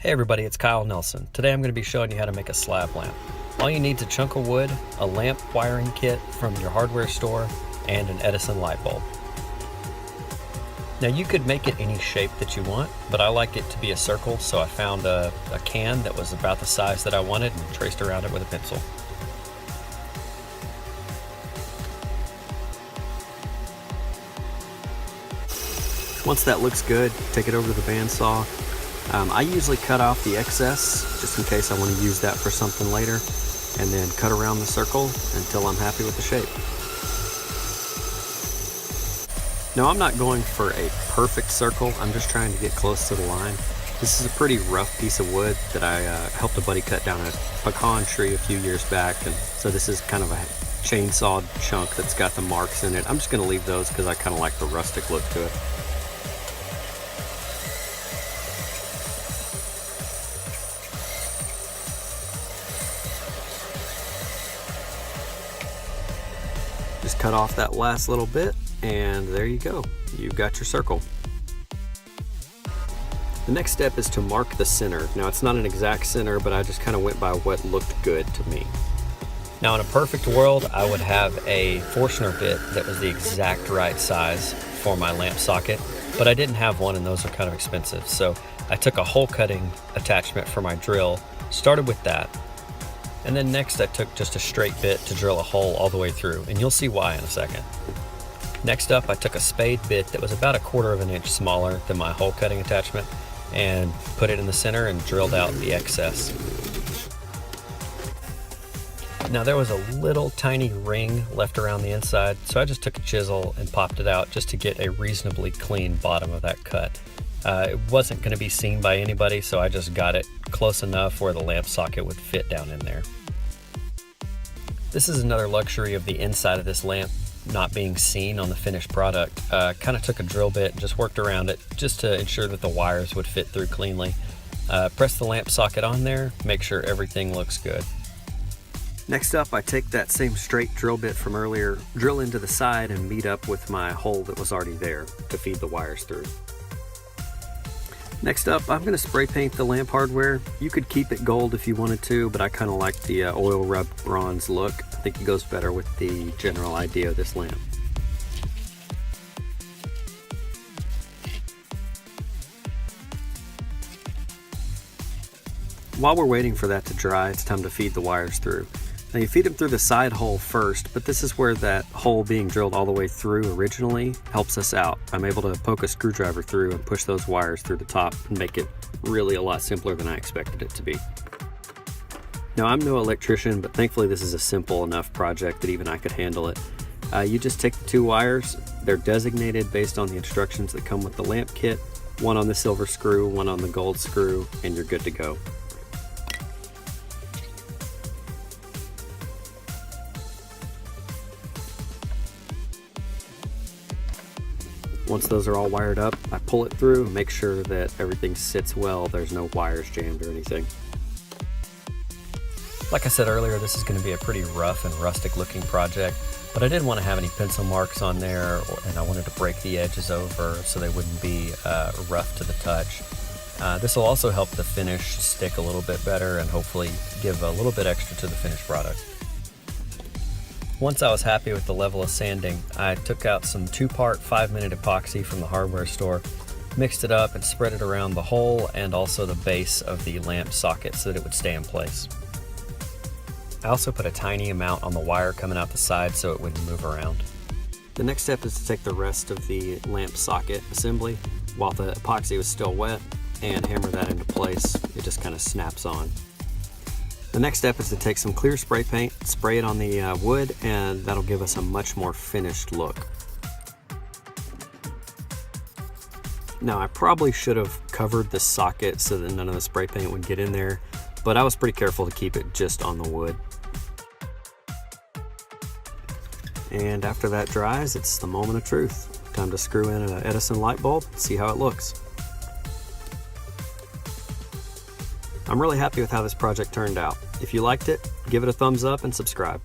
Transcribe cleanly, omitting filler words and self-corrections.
Hey everybody, it's Kyle Nelson. Today I'm going to be showing you how to make a slab lamp. All you need is a chunk of wood, a lamp wiring kit from your hardware store, and an Edison light bulb. Now you could make it any shape that you want, but I like it to be a circle, so I found a can that was about the size that I wanted and traced around it with a pencil. Once that looks good, take it over to the bandsaw. I usually cut off the excess just in case I want to use that for something later, and then cut around the circle until I'm happy with the shape. Now I'm not going for a perfect circle, I'm just trying to get close to the line. This is a pretty rough piece of wood that I helped a buddy cut down a pecan tree a few years back, and so this is kind of a chainsawed chunk that's got the marks in it. I'm just going to leave those because I kind of like the rustic look to it. Just cut off that last little bit, and there you go. You've got your circle. The next step is to mark the center. Now it's not an exact center, but I just kind of went by what looked good to me. Now in a perfect world, I would have a Forstner bit that was the exact right size for my lamp socket, but I didn't have one and those are kind of expensive. So I took a hole cutting attachment for my drill, started with that. And then next I took just a straight bit to drill a hole all the way through, and you'll see why in a second. Next up, I took a spade bit that was about 1/4 of an inch smaller than my hole cutting attachment and put it in the center and drilled out the excess. Now there was a little tiny ring left around the inside, so I just took a chisel and popped it out just to get a reasonably clean bottom of that cut. It wasn't going to be seen by anybody, so I just got it close enough where the lamp socket would fit down in there. This is another luxury of the inside of this lamp not being seen on the finished product. Kind of took a drill bit and just worked around it just to ensure that the wires would fit through cleanly. Press the lamp socket on there, make sure everything looks good. Next up, I take that same straight drill bit from earlier, drill into the side and meet up with my hole that was already there to feed the wires through. Next up, I'm going to spray paint the lamp hardware. You could keep it gold if you wanted to, but I kind of like the oil rubbed bronze look. I think it goes better with the general idea of this lamp. While we're waiting for that to dry, it's time to feed the wires through. Now you feed them through the side hole first, but this is where that hole being drilled all the way through originally helps us out. I'm able to poke a screwdriver through and push those wires through the top and make it really a lot simpler than I expected it to be. Now I'm no electrician, but thankfully this is a simple enough project that even I could handle it. You just take the 2 wires, they're designated based on the instructions that come with the lamp kit, one on the silver screw, one on the gold screw, and you're good to go. Once those are all wired up, I pull it through, make sure that everything sits well, there's no wires jammed or anything. Like I said earlier, this is going to be a pretty rough and rustic looking project, but I didn't want to have any pencil marks on there, and I wanted to break the edges over so they wouldn't be rough to the touch. This will also help the finish stick a little bit better and hopefully give a little bit extra to the finished product. Once I was happy with the level of sanding, I took out some 2-part 5-minute epoxy from the hardware store, mixed it up and spread it around the hole and also the base of the lamp socket so that it would stay in place. I also put a tiny amount on the wire coming out the side so it wouldn't move around. The next step is to take the rest of the lamp socket assembly while the epoxy was still wet and hammer that into place. It just kind of snaps on. The next step is to take some clear spray paint, spray it on the wood, and that'll give us a much more finished look. Now I probably should have covered the socket so that none of the spray paint would get in there, but I was pretty careful to keep it just on the wood. And after that dries, it's the moment of truth. Time to screw in an Edison light bulb, see how it looks. I'm really happy with how this project turned out. If you liked it, give it a thumbs up and subscribe.